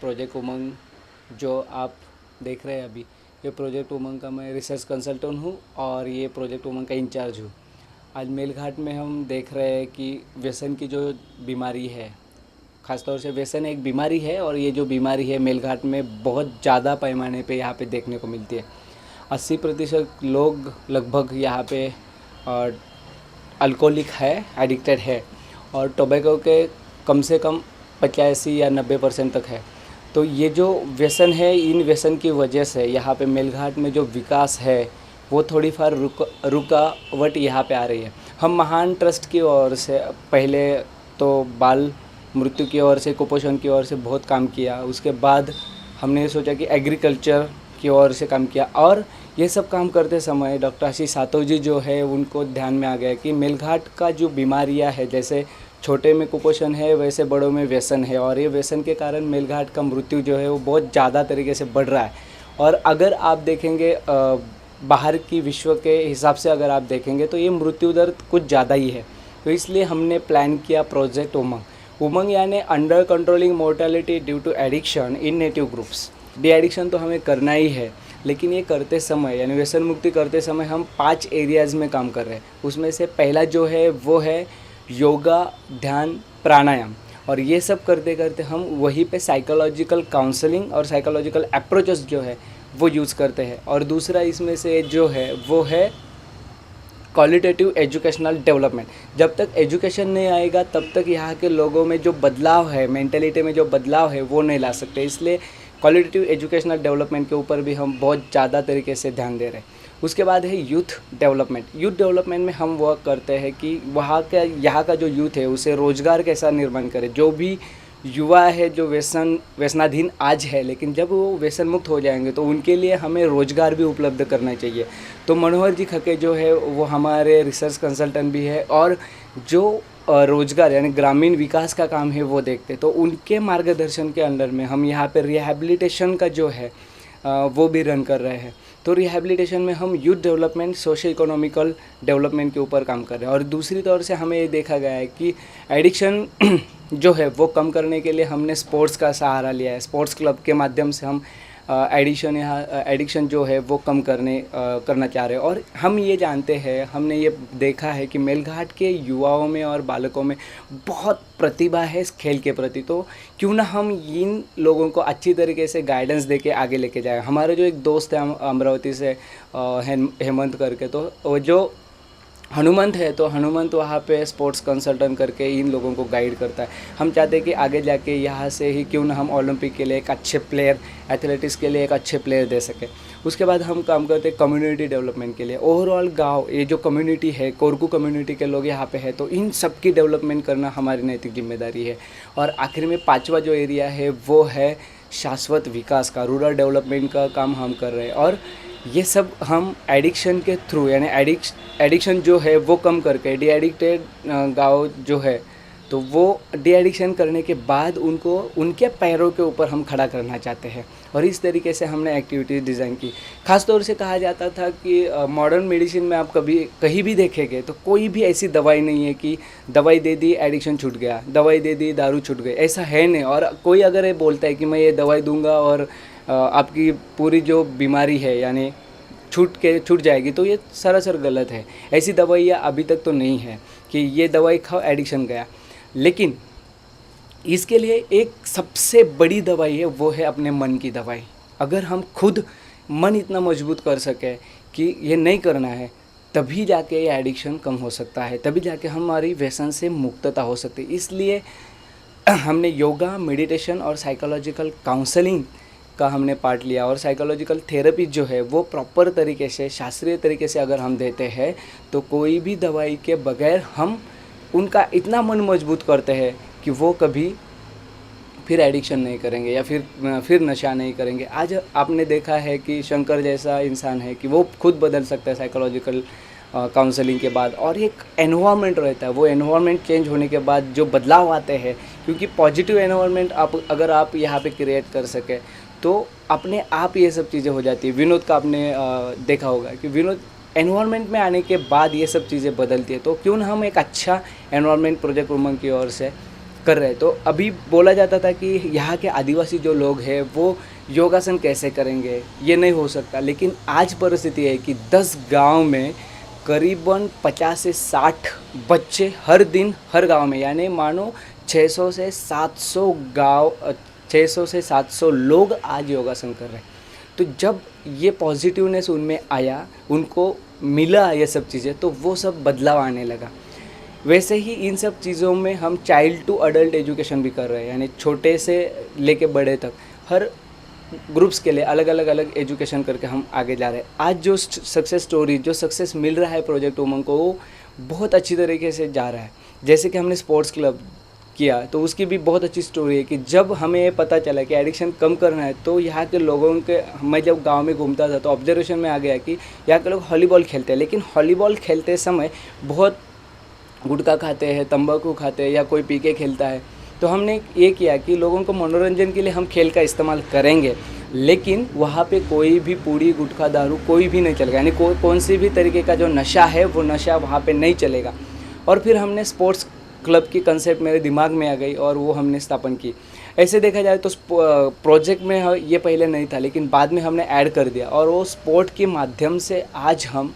Project उमंग जो आप देख रहे हैं अभी, ये प्रोजेक्ट उमंग का मैं रिसर्च कंसल्टेंट हूँ और ये प्रोजेक्ट उमंग का इंचार्ज हूँ। आज मेलघाट में हम देख रहे हैं कि व्यसन की जो बीमारी है, ख़ासतौर से व्यसन एक बीमारी है और ये जो बीमारी है मेलघाट में बहुत ज़्यादा पैमाने पे यहाँ पे देखने को मिलती है। 80% लोग लगभग यहाँ पे अल्कोहलिक है, एडिक्टेड है, और टोबैको के कम से कम 85 या 90% तक है। तो ये जो व्यसन है, इन व्यसन की वजह से यहाँ पे मेलघाट में जो विकास है वो थोड़ी फार रुकावट यहाँ पे आ रही है। हम महान ट्रस्ट की ओर से पहले तो बाल मृत्यु की ओर से, कुपोषण की ओर से बहुत काम किया। उसके बाद हमने सोचा कि एग्रीकल्चर की ओर से काम किया, और ये सब काम करते समय डॉक्टर आशीष सातव जी जो है उनको ध्यान में आ गया कि मेलघाट का जो बीमारियां है, जैसे छोटे में कुपोषण है वैसे बड़ों में व्यसन है, और ये व्यसन के कारण मेलघाट का मृत्यु जो है वो बहुत ज़्यादा तरीके से बढ़ रहा है। और अगर आप देखेंगे बाहर की विश्व के हिसाब से अगर आप देखेंगे तो ये मृत्यु दर कुछ ज़्यादा ही है। तो इसलिए हमने प्लान किया प्रोजेक्ट उमंग। उमंग यानी under controlling mortality due to addiction in native groups. De addiction तो हमें करना ही है, लेकिन ये करते समय यानी व्यसन मुक्ति करते समय हम 5 एरियाज़ में काम कर रहे हैं। उसमें से पहला जो है वो है योगा, ध्यान, प्राणायाम, और ये सब करते करते हम वहीं पे साइकोलॉजिकल काउंसलिंग और साइकोलॉजिकल अप्रोचेस जो है वो यूज़ करते हैं। और दूसरा इसमें से जो है वो है क्वालिटेटिव एजुकेशनल डेवलपमेंट। जब तक एजुकेशन नहीं आएगा तब तक यहाँ के लोगों में जो बदलाव है, मेंटेलिटी में जो बदलाव है वो नहीं ला सकते। इसलिए क्वालिटेटिव एजुकेशनल डेवलपमेंट के ऊपर भी हम बहुत ज़्यादा तरीके से ध्यान दे रहे हैं। उसके बाद है यूथ डेवलपमेंट। यूथ डेवलपमेंट में हम वर्क करते हैं कि वहाँ का यहाँ का जो यूथ है उसे रोज़गार कैसा निर्माण करें। जो भी युवा है जो व्यसनाधीन आज है, लेकिन जब वो व्यसन मुक्त हो जाएंगे तो उनके लिए हमें रोज़गार भी उपलब्ध करना चाहिए। तो मनोहर जी खके जो है वो हमारे रिसर्च कंसल्टेंट भी है, और जो रोज़गार यानी ग्रामीण विकास का काम है वो देखते। तो उनके मार्गदर्शन के अंडर में हम यहाँ पे रिहैबिलिटेशन का जो है वो भी रन कर रहे हैं। तो रिहैबिलिटेशन में हम youth development, socio economical development के ऊपर काम कर रहे हैं। और दूसरी तौर से हमें ये देखा गया है कि एडिक्शन जो है वो कम करने के लिए हमने स्पोर्ट्स का सहारा लिया है। स्पोर्ट्स क्लब के माध्यम से हम एडिक्शन जो है वो कम करना चाह रहे हैं। और हम ये जानते हैं, हमने ये देखा है कि मेलघाट के युवाओं में और बालकों में बहुत प्रतिभा है इस खेल के प्रति। तो क्यों ना हम इन लोगों को अच्छी तरीके से गाइडेंस देके आगे लेके जाए। हमारे जो एक दोस्त है अमरावती से, हेमंत करके, तो वो जो हनुमंत है, तो हनुमंत वहाँ पे स्पोर्ट्स कंसल्टेंट करके इन लोगों को गाइड करता है। हम चाहते हैं कि आगे जाके यहाँ से ही क्यों ना हम ओलंपिक के लिए एक अच्छे प्लेयर, एथलेटिक्स के लिए एक अच्छे प्लेयर दे सके। उसके बाद हम काम करते हैं कम्युनिटी डेवलपमेंट के लिए। ओवरऑल गांव, ये जो कम्युनिटी है, कोरकू कम्युनिटी के लोग यहाँ पे है, तो इन सब की डेवलपमेंट करना हमारी नैतिक जिम्मेदारी है। और आखिर में 5वां जो एरिया है वो है शाश्वत विकास का, रूरल डेवलपमेंट का काम हम कर रहे हैं। और ये सब हम एडिक्शन के थ्रू यानी एडिक्शन जो है वो कम करके डी एडिक्टेड गाँव जो है, तो वो डी एडिक्शन करने के बाद उनको उनके पैरों के ऊपर हम खड़ा करना चाहते हैं। और इस तरीके से हमने एक्टिविटीज़ डिज़ाइन की। ख़ास तौर से कहा जाता था कि मॉडर्न मेडिसिन में आप कहीं भी देखेंगे तो कोई भी ऐसी दवाई नहीं है कि दवाई दे दी एडिक्शन छूट गया, दवाई दे दी दारू छूट गई, ऐसा है नहीं। और कोई अगर ये बोलता है कि मैं ये दवाई दूंगा और आपकी पूरी जो बीमारी है यानी छूट जाएगी, तो ये सरासर गलत है। ऐसी दवाइयाँ अभी तक तो नहीं है कि ये दवाई खाओ एडिक्शन गया। लेकिन इसके लिए एक सबसे बड़ी दवाई है, वो है अपने मन की दवाई। अगर हम खुद मन इतना मजबूत कर सके कि ये नहीं करना है, तभी जाके ये एडिक्शन कम हो सकता है, तभी जाके हमारी व्यसन से मुक्तता हो सकती है। इसलिए हमने योगा, मेडिटेशन और साइकोलॉजिकल काउंसलिंग का हमने पार्ट लिया। और साइकोलॉजिकल थेरेपी जो है वो प्रॉपर तरीके से, शास्त्रीय तरीके से अगर हम देते हैं तो कोई भी दवाई के बगैर हम उनका इतना मन मजबूत करते हैं कि वो कभी फिर एडिक्शन नहीं करेंगे या फिर नशा नहीं करेंगे। आज आपने देखा है कि शंकर जैसा इंसान है कि वो खुद बदल सकता है साइकोलॉजिकल काउंसलिंग के बाद। और एक एनवायरनमेंट रहता है, वो एनवायरनमेंट चेंज होने के बाद जो बदलाव आते हैं, क्योंकि पॉजिटिव एनवायरनमेंट अगर आप यहाँ पे क्रिएट कर सके तो अपने आप ये सब चीज़ें हो जाती है। विनोद का आपने देखा होगा कि विनोद एनवायरनमेंट में आने के बाद ये सब चीज़ें बदलती है। तो क्यों ना हम एक अच्छा एनवायरनमेंट प्रोजेक्ट उमंग की ओर से कर रहे हैं। तो अभी बोला जाता था कि यहाँ के आदिवासी जो लोग हैं वो योगासन कैसे करेंगे, ये नहीं हो सकता। लेकिन आज परिस्थिति है कि 10 गांव में करीबन 50 से 60 बच्चे हर दिन हर गांव में, यानी मानो 600 से 700 गांव 600 से 700 लोग आज योगासन कर रहे हैं। तो जब ये पॉजिटिवनेस उनमें आया, उनको मिला ये सब चीज़ें, तो वो सब बदलाव आने लगा। वैसे ही इन सब चीज़ों में हम चाइल्ड टू अडल्ट एजुकेशन भी कर रहे हैं, यानी छोटे से लेके बड़े तक हर ग्रुप्स के लिए अलग अलग एजुकेशन करके हम आगे जा रहे हैं। आज जो सक्सेस स्टोरी, जो सक्सेस मिल रहा है प्रोजेक्ट उमंग को, वो बहुत अच्छी तरीके से जा रहा है। जैसे कि हमने स्पोर्ट्स क्लब किया, तो उसकी भी बहुत अच्छी स्टोरी है कि जब हमें ये पता चला कि एडिक्शन कम करना है, तो यहाँ के लोगों के, मैं जब गांव में घूमता था तो ऑब्जर्वेशन में आ गया कि यहाँ के लोग वॉलीबॉल खेलते हैं, लेकिन वॉलीबॉल खेलते समय बहुत गुटखा खाते हैं, तंबाकू खाते हैं, या कोई पी के खेलता है। तो हमने ये किया कि लोगों को मनोरंजन के लिए हम खेल का इस्तेमाल करेंगे, लेकिन वहाँ पे कोई भी पूड़ी गुटखा दारू कोई भी नहीं चलेगा, यानी कौन सी भी तरीके का जो नशा है वो नशा वहाँ पे नहीं चलेगा। और फिर हमने स्पोर्ट्स क्लब की कंसेप्ट मेरे दिमाग में आ गई और वो हमने स्थापन की। ऐसे देखा जाए तो प्रोजेक्ट में ये पहले नहीं था, लेकिन बाद में हमने ऐड कर दिया, और वो स्पोर्ट के माध्यम से आज हम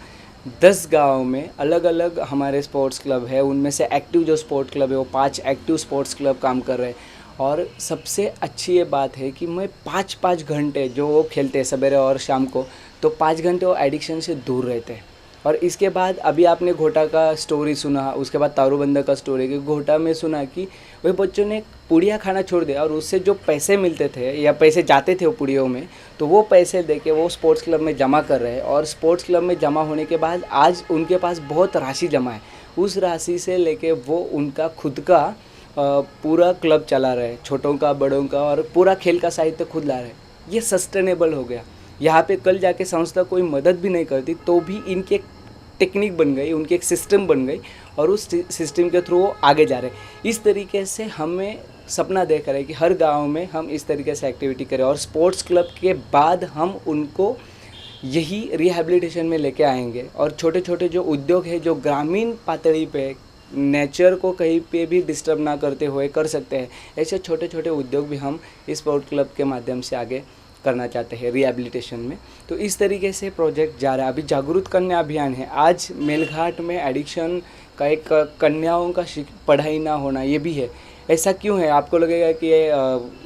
10 गाँव में अलग अलग हमारे स्पोर्ट्स क्लब है। उनमें से एक्टिव जो स्पोर्ट क्लब है वो 5 एक्टिव स्पोर्ट्स क्लब काम कर रहे हैं। और सबसे अच्छी ये बात है कि मैं 5-5 घंटे जो वो खेलते हैं सवेरे और शाम को, तो 5 घंटे वो एडिक्शन से दूर रहते हैं। और इसके बाद अभी आपने घोटा का स्टोरी सुना, उसके बाद तारूबंदा का स्टोरी, कि घोटा में सुना कि वही बच्चों ने पुड़िया खाना छोड़ दिया, और उससे जो पैसे मिलते थे या पैसे जाते थे वो पुड़ियों में, तो वो पैसे देके वो स्पोर्ट्स क्लब में जमा कर रहे हैं। और स्पोर्ट्स क्लब में जमा होने के बाद आज उनके पास बहुत राशि जमा है। उस राशि से लेके वो उनका खुद का पूरा क्लब चला रहे हैं, छोटों का बड़ों का, और पूरा खेल का साहित्य खुद ला रहे हैं। ये सस्टेनेबल हो गया। यहाँ पे कल जाके संस्था कोई मदद भी नहीं करती तो भी इनकी एक टेक्निक बन गई, उनकी एक सिस्टम बन गई, और उस सिस्टम के थ्रू वो आगे जा रहे हैं। इस तरीके से हमें सपना देख रहे हैं कि हर गांव में हम इस तरीके से एक्टिविटी करें, और स्पोर्ट्स क्लब के बाद हम उनको यही रिहैबिलिटेशन में लेके आएंगे। और छोटे छोटे जो उद्योग है जो ग्रामीण पातळी पे नेचर को कहीं पे भी डिस्टर्ब ना करते हुए कर सकते हैं, ऐसे छोटे छोटे उद्योग भी हम इस स्पोर्ट क्लब के माध्यम से आगे करना चाहते हैं रिहैबिलिटेशन में। तो इस तरीके से प्रोजेक्ट जा रहा है। अभी जागरूक कन्या अभियान है। आज मेलघाट में एडिक्शन का एक कन्याओं का पढ़ाई ना होना ये भी है। ऐसा क्यों है? आपको लगेगा कि ये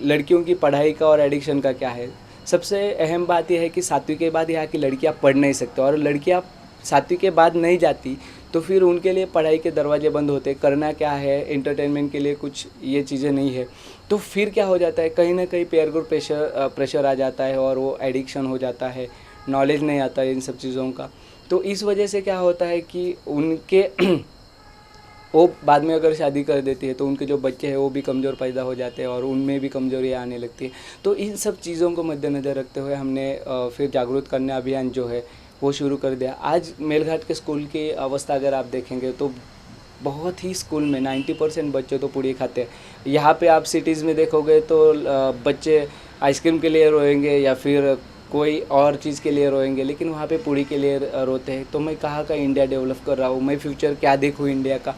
लड़कियों की पढ़ाई का और एडिक्शन का क्या है? सबसे अहम बात यह है कि 7वीं के बाद यहाँ की लड़कियाँ पढ़ नहीं सकती, और लड़कियाँ 7वीं के बाद नहीं जाती तो फिर उनके लिए पढ़ाई के दरवाजे बंद होते। करना क्या है, एंटरटेनमेंट के लिए कुछ ये चीज़ें नहीं है। तो फिर क्या हो जाता है, कहीं ना कहीं पेयर ग्रुप प्रेशर आ जाता है और वो एडिक्शन हो जाता है। नॉलेज नहीं आता है इन सब चीज़ों का। तो इस वजह से क्या होता है कि उनके वो बाद में अगर शादी कर देती है तो उनके जो बच्चे हैं वो भी कमज़ोर पैदा हो जाते हैं और उनमें भी कमजोरियाँ आने लगती है। तो इन सब चीज़ों को मद्देनज़र रखते हुए हमने फिर जागरूक कन्या अभियान जो है वो शुरू कर दिया। आज मेलघाट के स्कूल की अवस्था अगर आप देखेंगे तो बहुत ही स्कूल में 90% बच्चे तो पूड़ी खाते हैं। यहाँ पे आप सिटीज़ में देखोगे तो बच्चे आइसक्रीम के लिए रोएंगे या फिर कोई और चीज़ के लिए रोएंगे, लेकिन वहाँ पे पूड़ी के लिए रोते हैं। तो मैं कहाँ का इंडिया डेवलप कर रहा हूँ, मैं फ्यूचर क्या देखूँ इंडिया का।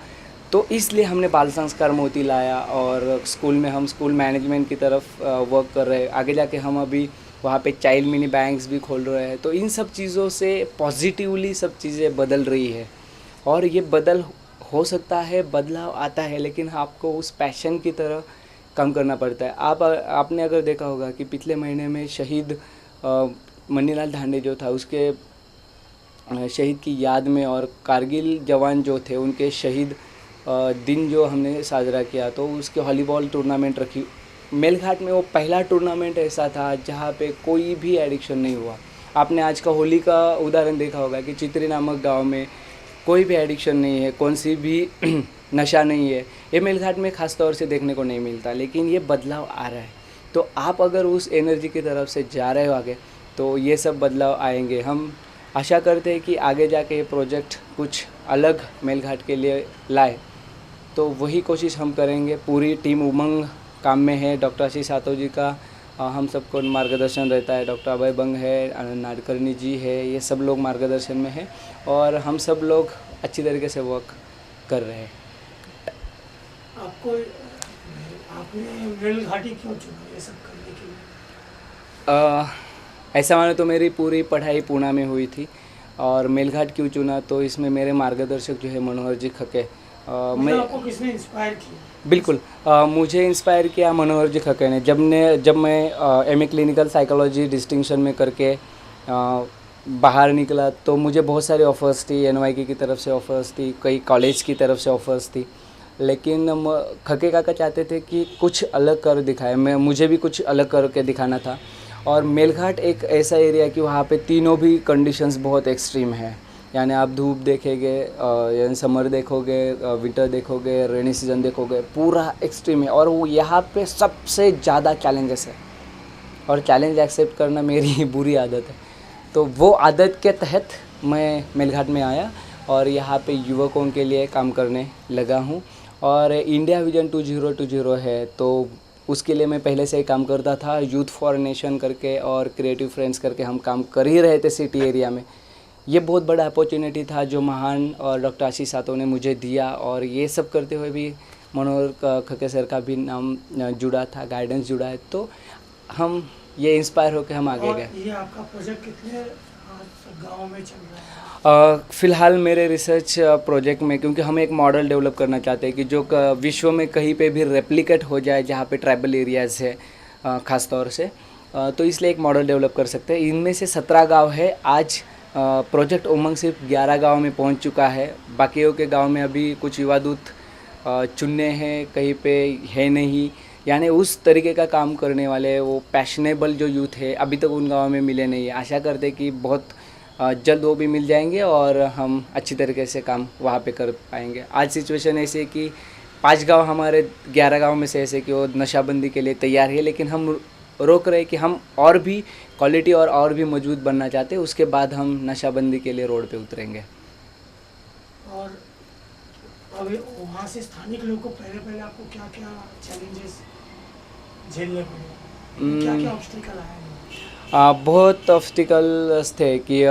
तो इसलिए हमने बाल संस्कार मोती लाया और स्कूल में हम स्कूल मैनेजमेंट की तरफ वर्क कर रहे हैं। आगे जाके हम अभी वहाँ पे चाइल्ड मिनी बैंक्स भी खोल रहे हैं। तो इन सब चीज़ों से पॉजिटिवली सब चीज़ें बदल रही है, और ये बदल हो सकता है, बदलाव आता है, लेकिन आपको उस पैशन की तरह काम करना पड़ता है। आपने अगर देखा होगा कि पिछले महीने में शहीद मनीलाल धांडे जो था, उसके शहीद की याद में और कारगिल जवान जो थे उनके शहीद दिन जो हमने साजरा किया, तो उसके वॉलीबॉल टूर्नामेंट रखी। मेलघाट में वो पहला टूर्नामेंट ऐसा था जहाँ पे कोई भी एडिक्शन नहीं हुआ। आपने आज का होली का उदाहरण देखा होगा कि चित्री नामक गांव में कोई भी एडिक्शन नहीं है, कौन सी भी नशा नहीं है। ये मेलघाट में ख़ास तौर से देखने को नहीं मिलता, लेकिन ये बदलाव आ रहा है। तो आप अगर उस एनर्जी की तरफ से जा रहे हो आगे, तो ये सब बदलाव आएंगे। हम आशा करते हैं कि आगे जाके ये प्रोजेक्ट कुछ अलग मेलघाट के लिए लाए, तो वही कोशिश हम करेंगे। पूरी टीम उमंग काम में है। डॉक्टर आशीष सातव जी का हम सबको मार्गदर्शन रहता है, डॉक्टर अभय बंग है, नाडकर्णी जी है, ये सब लोग मार्गदर्शन में है और हम सब लोग अच्छी तरीके से वर्क कर रहे हैं। आपको आपने रेल घाटी क्यों चुना ये सब करने के लिए? ऐसा मानो तो मेरी पूरी पढ़ाई पूना में हुई थी और मेलघाट क्यों चुना, तो इसमें मेरे मार्गदर्शक जो है मनोहर जी खके। मैं मतलब आपको किसने इंस्पायर किया? बिल्कुल मुझे इंस्पायर किया मनोहर जी खक्के ने। जब मैं एमए क्लिनिकल साइकोलॉजी डिस्टिंक्शन में करके बाहर निकला तो मुझे बहुत सारी ऑफ़र्स थी, एनवाईके की तरफ से ऑफ़र्स थी, कई कॉलेज की तरफ से ऑफ़र्स थी, लेकिन खक्के काका चाहते थे कि कुछ अलग कर दिखाए, मुझे भी कुछ अलग करके दिखाना था। और मेलघाट एक ऐसा एरिया कि वहाँ पे तीनों भी कंडीशंस बहुत एक्सट्रीम है, यानी आप धूप देखेंगे, यानी समर देखोगे, विंटर देखोगे, रेनी सीजन देखोगे, पूरा एक्सट्रीम है। और वो यहाँ पे सबसे ज़्यादा चैलेंजेस है और चैलेंज एक्सेप्ट करना मेरी बुरी आदत है। तो वो आदत के तहत मैं मेलघाट में आया और यहाँ पे युवकों के लिए काम करने लगा हूँ। और इंडिया विजन 2020 है, तो उसके लिए मैं पहले से ही काम करता था। यूथ फॉर नेशन करके और क्रिएटिव फ्रेंड्स करके हम काम कर ही रहे थे सिटी एरिया में। ये बहुत बड़ा अपॉर्चुनिटी था जो महान और डॉक्टर आशीष सातव ने मुझे दिया, और ये सब करते हुए भी मनोहर खक्के सर का भी नाम जुड़ा था, गाइडेंस जुड़ा है, तो हम ये इंस्पायर होकर हम आगे गए। ये आपका प्रोजेक्ट कितने गाँव में चल रहा है? फ़िलहाल मेरे रिसर्च प्रोजेक्ट में, क्योंकि हम एक मॉडल डेवलप करना चाहते हैं कि जो विश्व में कहीं पे भी रेप्लिकेट हो जाए जहाँ पे ट्राइबल एरियाज़ है ख़ास तौर से, तो इसलिए एक मॉडल डेवलप कर सकते हैं। इनमें से 17 गांव है। आज प्रोजेक्ट उमंग सिर्फ 11 गांव में पहुंच चुका है। बाकियों के गांव में अभी कुछ युवा दूत चुनने हैं, कहीं पे है नहीं, यानी उस तरीके का काम करने वाले वो पैशनेबल जो यूथ है अभी तक उन गाँव में मिले नहीं है। आशा करते कि बहुत जल्द वो भी मिल जाएंगे और हम अच्छी तरीके से काम वहाँ पे कर पाएंगे। आज सिचुएशन ऐसी है कि 5 गांव हमारे 11 गांव में से ऐसे कि वो नशाबंदी के लिए तैयार है, लेकिन हम रोक रहे कि हम और भी क्वालिटी और भी मजबूत बनना चाहते हैं। उसके बाद हम नशाबंदी के लिए रोड पे उतरेंगे। और अभी वहाँ से स्थानिक लोगों को पहले आपको क्या क्या चैलेंजेस झेलने पड़े, क्या क्या ऑब्स्टिकल आए? बहुत ऑब्स्टिकल्स थे कि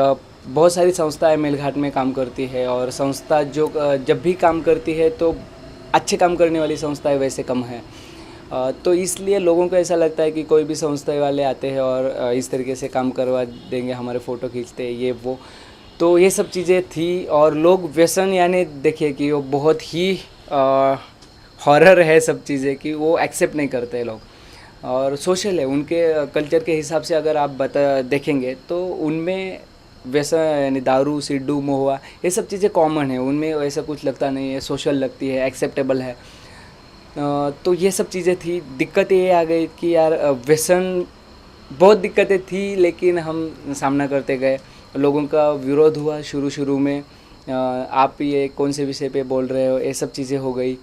बहुत सारी संस्थाएं मेलघाट में काम करती है, और संस्था जो जब भी काम करती है तो अच्छे काम करने वाली संस्थाएं वैसे कम है। तो इसलिए लोगों को ऐसा लगता है कि कोई भी संस्था वाले आते हैं और इस तरीके से काम करवा देंगे, हमारे फ़ोटो खींचते हैं, ये वो। तो ये सब चीज़ें थी। और लोग व्यसन, यानी देखिए कि वो बहुत ही हॉरर है सब चीज़ें कि वो एक्सेप्ट नहीं करते लोग, और सोशल है उनके कल्चर के हिसाब से। अगर आप देखेंगे तो उनमें वैसा यानी दारू, सिड्डू, महुआ, ये सब चीज़ें कॉमन है, उनमें ऐसा कुछ लगता नहीं है, सोशल लगती है, एक्सेप्टेबल है। तो ये सब चीज़ें थी। दिक्कत ये आ गई कि यार व्यसन, बहुत दिक्कतें थी, लेकिन हम सामना करते गए। लोगों का विरोध हुआ शुरू में, आप ये कौन से विषय पे बोल रहे हो, ये सब चीज़ें हो गई।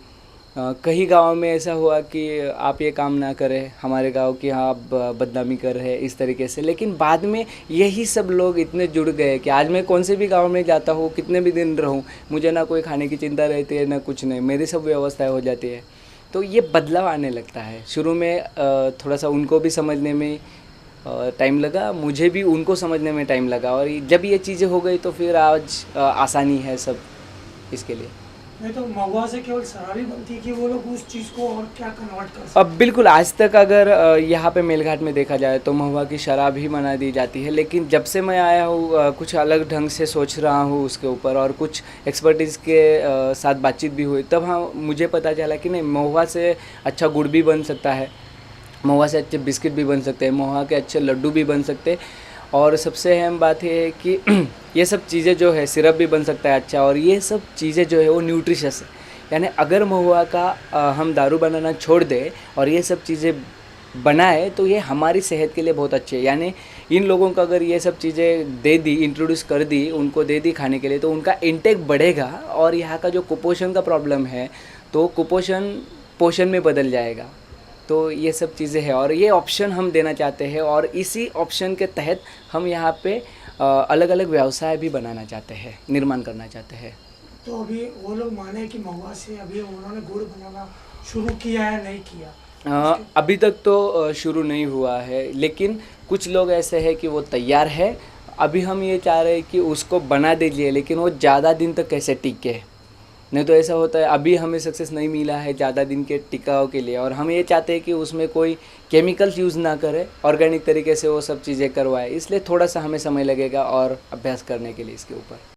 कई गाँव में ऐसा हुआ कि आप ये काम ना करें, हमारे गांव की आप बदनामी कर रहे हैं, इस तरीके से। लेकिन बाद में यही सब लोग इतने जुड़ गए कि आज मैं कौन से भी गांव में जाता हूँ, कितने भी दिन रहूँ, मुझे ना कोई खाने की चिंता रहती है, ना कुछ नहीं, मेरी सब व्यवस्थाएं हो जाती है। तो ये बदलाव आने लगता है। शुरू में थोड़ा सा उनको भी समझने में टाइम लगा, मुझे भी उनको समझने में टाइम लगा, और जब ये चीज़ें हो गई तो फिर आज आसानी है सब इसके लिए। नहीं तो महुआ से केवल शराबी बनती है कि वो लोग उस चीज़ को और क्या कन्वर्ट कर सकते? अब बिल्कुल, आज तक अगर यहाँ पे मेलघाट में देखा जाए तो महुआ की शराब ही बना दी जाती है। लेकिन जब से मैं आया हूँ कुछ अलग ढंग से सोच रहा हूँ उसके ऊपर, और कुछ एक्सपर्टीज़ के साथ बातचीत भी हुई, तब हाँ मुझे पता चला कि नहीं, महुआ से अच्छा गुड़ भी बन सकता है, महुआ से अच्छे बिस्किट भी बन सकते हैं, महुआ के अच्छे लड्डू भी बन सकते हैं। और सबसे अहम बात ये है कि ये सब चीज़ें जो है, सिरप भी बन सकता है अच्छा, और ये सब चीज़ें जो है वो न्यूट्रिशस है। यानी अगर महुआ का हम दारू बनाना छोड़ दें और ये सब चीज़ें बनाए तो ये हमारी सेहत के लिए बहुत अच्छी है। यानी इन लोगों को अगर ये सब चीज़ें दे दी, इंट्रोड्यूस कर दी, उनको दे दी खाने के लिए, तो उनका इंटेक बढ़ेगा, और यहाँ का जो कुपोषण का प्रॉब्लम है तो कुपोषण पोषण में बदल जाएगा। तो ये सब चीज़ें हैं, और ये ऑप्शन हम देना चाहते हैं, और इसी ऑप्शन के तहत हम यहाँ पे अलग अलग व्यवसाय भी बनाना चाहते हैं, निर्माण करना चाहते हैं। तो अभी वो लोग माने कि महुआ से अभी उन्होंने गुड़ बनाना शुरू किया है, नहीं किया? अभी तक तो शुरू नहीं हुआ है, लेकिन कुछ लोग ऐसे हैं कि वो तैयार है। अभी हम ये चाह रहे हैं कि उसको बना दीजिए, लेकिन वो ज़्यादा दिन तक कैसे टिके, नहीं तो ऐसा होता है अभी हमें सक्सेस नहीं मिला है ज़्यादा दिन के टिकाव के लिए, और हम ये चाहते हैं कि उसमें कोई केमिकल्स यूज़ ना करे, ऑर्गेनिक तरीके से वो सब चीज़ें करवाए, इसलिए थोड़ा सा हमें समय लगेगा और अभ्यास करने के लिए इसके ऊपर।